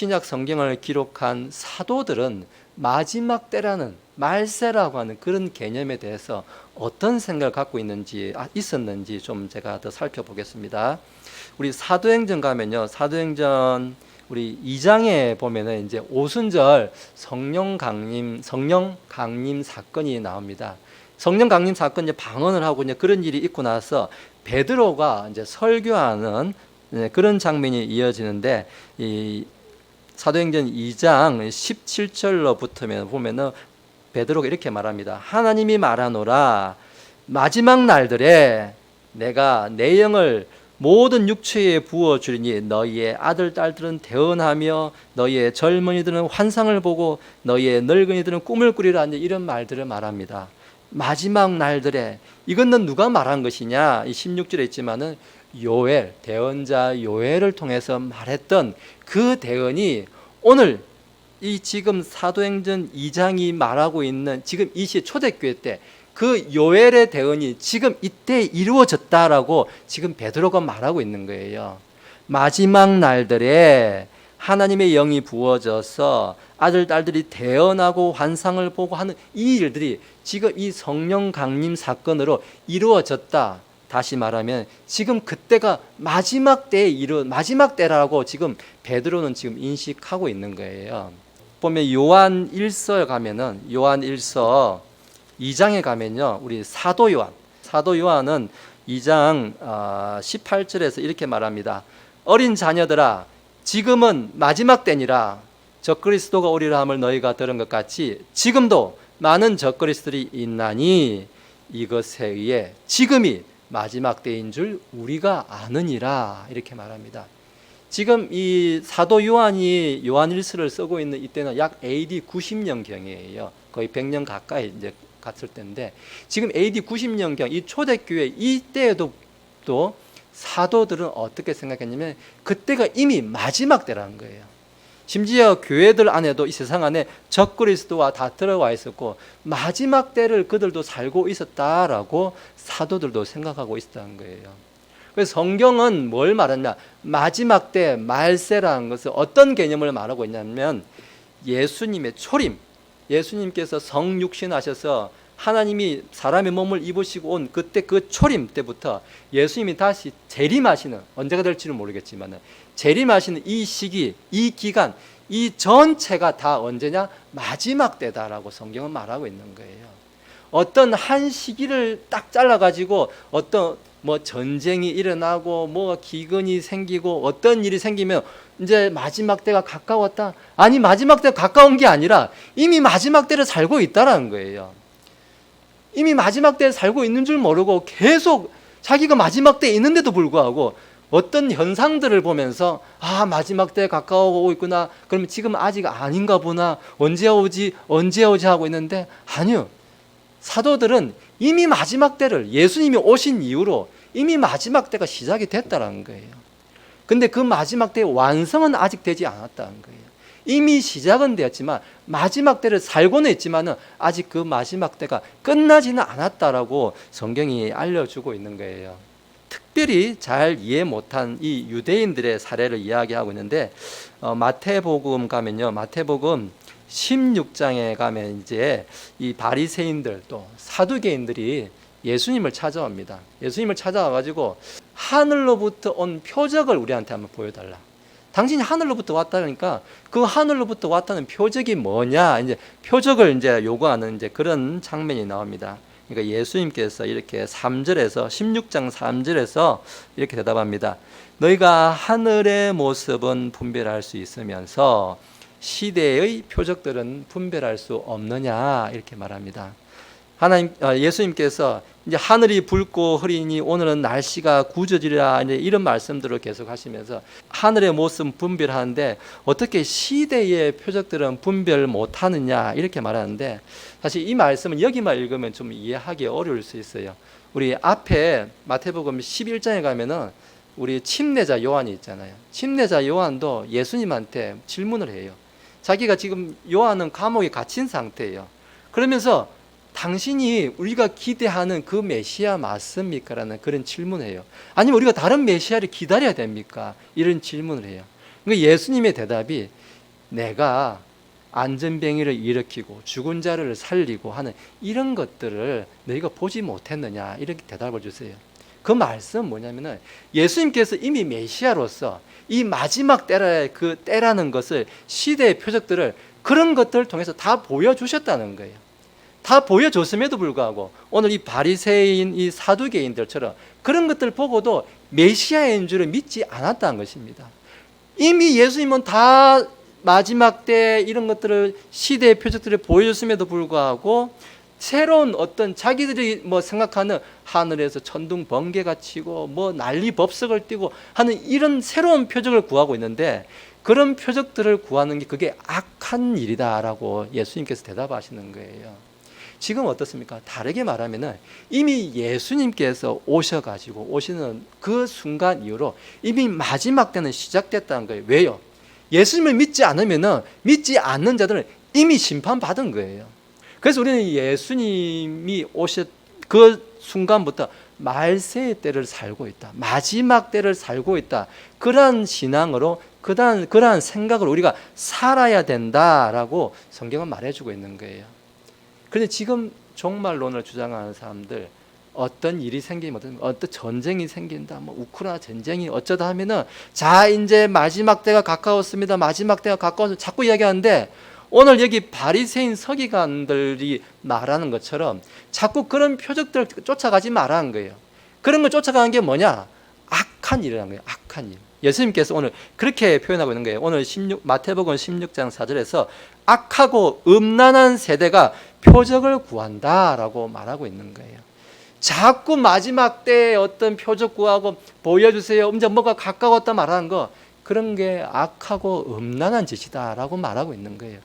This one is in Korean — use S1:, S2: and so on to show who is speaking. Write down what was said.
S1: 신약 성경을 기록한 사도들은 마지막 때라는 말세라고 하는 그런 개념에 대해서 어떤 생각을 갖고 있었는지 좀 제가 더 살펴보겠습니다. 우리 사도행전 가면요, 사도행전 우리 2장에 보면은 이제 오순절 성령 강림 사건이 나옵니다. 성령 강림 사건 이제 방언을 하고 이제 그런 일이 있고 나서 베드로가 이제 설교하는 그런 장면이 이어지는데, 이 사도행전 2장 17절로 보면은 베드로가 이렇게 말합니다. 하나님이 말하노라, 마지막 날들에 내가 내 영을 모든 육체에 부어주리니 너희의 아들 딸들은 대언하며 너희의 젊은이들은 환상을 보고 너희의 늙은이들은 꿈을 꾸리라, 이런 말들을 말합니다. 마지막 날들에, 이것은 누가 말한 것이냐? 이 16절에 있지만은 요엘, 대언자 요엘을 통해서 말했던 그 대언이 오늘 이 지금 사도행전 2장이 말하고 있는 지금 이 시대 초대교회 때 그 요엘의 대언이 지금 이때 이루어졌다라고 지금 베드로가 말하고 있는 거예요. 마지막 날들에 하나님의 영이 부어져서 아들 딸들이 대언하고 환상을 보고 하는 이 일들이 지금 이 성령 강림 사건으로 이루어졌다. 다시 말하면 지금 그때가 마지막 때라고 지금 베드로는 지금 인식하고 있는 거예요. 보면 요한 1서에 가면은 요한 1서 2장에 가면요, 우리 사도 요한은 2장 18절에서 이렇게 말합니다. 어린 자녀들아, 지금은 마지막 때니라. 적그리스도가 오리라 함을 너희가 들은 것 같이 지금도 많은 적그리스도들이 있나니 이것에 의해 지금이 마지막 때인 줄 우리가 아느니라, 이렇게 말합니다. 지금 이 사도 요한이 요한 1서를 쓰고 있는 이때는 약 AD 90년경이에요. 거의 100년 가까이 이제 갔을 때인데, 지금 AD 90년경 이 초대교회 이때에도 또 사도들은 어떻게 생각했냐면 그때가 이미 마지막 때라는 거예요. 심지어 교회들 안에도 이 세상 안에 적그리스도와 다 들어와 있었고 마지막 때를 그들도 살고 있었다라고 사도들도 생각하고 있었다는 거예요. 그래서 성경은 뭘 말하냐? 마지막 때, 말세라는 것은 어떤 개념을 말하고 있냐면 예수님의 초림, 예수님께서 성육신하셔서 하나님이 사람의 몸을 입으시고 온 그때 그 초림 때부터 예수님이 다시 재림하시는, 언제가 될지는 모르겠지만 재림하시는 이 시기, 이 기간, 이 전체가 다 언제냐? 마지막 때다라고 성경은 말하고 있는 거예요. 어떤 한 시기를 딱 잘라가지고 어떤 전쟁이 일어나고 기근이 생기고 어떤 일이 생기면 이제 마지막 때가 가까웠다. 아니, 마지막 때가 가까운 게 아니라 이미 마지막 때를 살고 있다라는 거예요. 이미 마지막 때에 살고 있는 줄 모르고 계속 자기가 마지막 때에 있는데도 불구하고 어떤 현상들을 보면서 마지막 때에 가까워오고 있구나. 그러면 지금 아직 아닌가 보나. 언제 오지 하고 있는데, 아니요. 사도들은 이미 마지막 때를, 예수님이 오신 이후로 이미 마지막 때가 시작이 됐다는 거예요. 근데 그 마지막 때의 완성은 아직 되지 않았다는 거예요. 이미 시작은 되었지만 마지막 때를 살고는 있지만 아직 그 마지막 때가 끝나지는 않았다라고 성경이 알려주고 있는 거예요. 특별히 잘 이해 못한 이 유대인들의 사례를 이야기하고 있는데, 마태복음 가면요, 마태복음 16장에 가면 이제 이 바리새인들 또 사두개인들이 예수님을 찾아옵니다. 예수님을 찾아와가지고 하늘로부터 온 표적을 우리한테 한번 보여달라. 당신이 하늘로부터 왔다니까 그 하늘로부터 왔다는 표적이 뭐냐? 이제 표적을 이제 요구하는 이제 그런 장면이 나옵니다. 그러니까 예수님께서 이렇게 3절에서 16장 3절에서 이렇게 대답합니다. 너희가 하늘의 모습은 분별할 수 있으면서 시대의 표적들은 분별할 수 없느냐, 이렇게 말합니다. 예수님께서 이제 하늘이 붉고 흐리니 오늘은 날씨가 굳어지리라, 이런 말씀들을 계속 하시면서 하늘의 모습 분별하는데 어떻게 시대의 표적들은 분별 못하느냐, 이렇게 말하는데, 사실 이 말씀은 여기만 읽으면 좀 이해하기 어려울 수 있어요. 우리 앞에 마태복음 11장에 가면은 우리 침례자 요한이 있잖아요. 침례자 요한도 예수님한테 질문을 해요. 자기가 지금 요한은 감옥에 갇힌 상태예요. 그러면서 당신이 우리가 기대하는 그 메시아 맞습니까? 라는 그런 질문을 해요. 아니면 우리가 다른 메시아를 기다려야 됩니까? 이런 질문을 해요. 그러니까 예수님의 대답이 내가 안전병이를 일으키고 죽은 자를 살리고 하는 이런 것들을 너희가 보지 못했느냐, 이렇게 대답을 주세요. 그 말씀은 뭐냐면은 예수님께서 이미 메시아로서 이 마지막 때라의 그 때라는 것을, 시대의 표적들을 그런 것들을 통해서 다 보여주셨다는 거예요. 다 보여줬음에도 불구하고 오늘 이 바리새인, 이 사두개인들처럼 그런 것들을 보고도 메시아인 줄을 믿지 않았다는 것입니다. 이미 예수님은 다 마지막 때 이런 것들을, 시대의 표적들을 보여줬음에도 불구하고 새로운 어떤 자기들이 뭐 생각하는 하늘에서 천둥 번개가 치고 뭐 난리 법석을 띠고 하는 이런 새로운 표적을 구하고 있는데, 그런 표적들을 구하는 게 그게 악한 일이다라고 예수님께서 대답하시는 거예요. 지금 어떻습니까? 다르게 말하면은 이미 예수님께서 오셔가지고 오시는 그 순간 이후로 이미 마지막 때는 시작됐다는 거예요. 왜요? 예수님을 믿지 않으면은, 믿지 않는 자들은 이미 심판받은 거예요. 그래서 우리는 예수님이 오셨 그 순간부터 말세의 때를 살고 있다, 마지막 때를 살고 있다, 그러한 신앙으로, 그러한 생각으로 우리가 살아야 된다라고 성경은 말해주고 있는 거예요. 그런데 지금 종말론을 주장하는 사람들, 어떤 일이 생기면, 어떤 전쟁이 생긴다, 뭐 우크라이나 전쟁이 어쩌다 하면은, 자 이제 마지막 때가 가까웠습니다, 마지막 때가 가까워서 자꾸 이야기하는데, 오늘 여기 바리새인 서기관들이 말하는 것처럼 자꾸 그런 표적들을 쫓아가지 말라는 거예요. 그런 걸 쫓아가는 게 뭐냐? 악한 일이라는 거예요. 악한 일. 예수님께서 오늘 그렇게 표현하고 있는 거예요. 오늘 마태복음 16장 4절에서 악하고 음란한 세대가 표적을 구한다라고 말하고 있는 거예요. 자꾸 마지막 때에 어떤 표적 구하고 보여주세요, 이제 뭐가 가까웠다 말하는 거, 그런 게 악하고 음란한 짓이다라고 말하고 있는 거예요.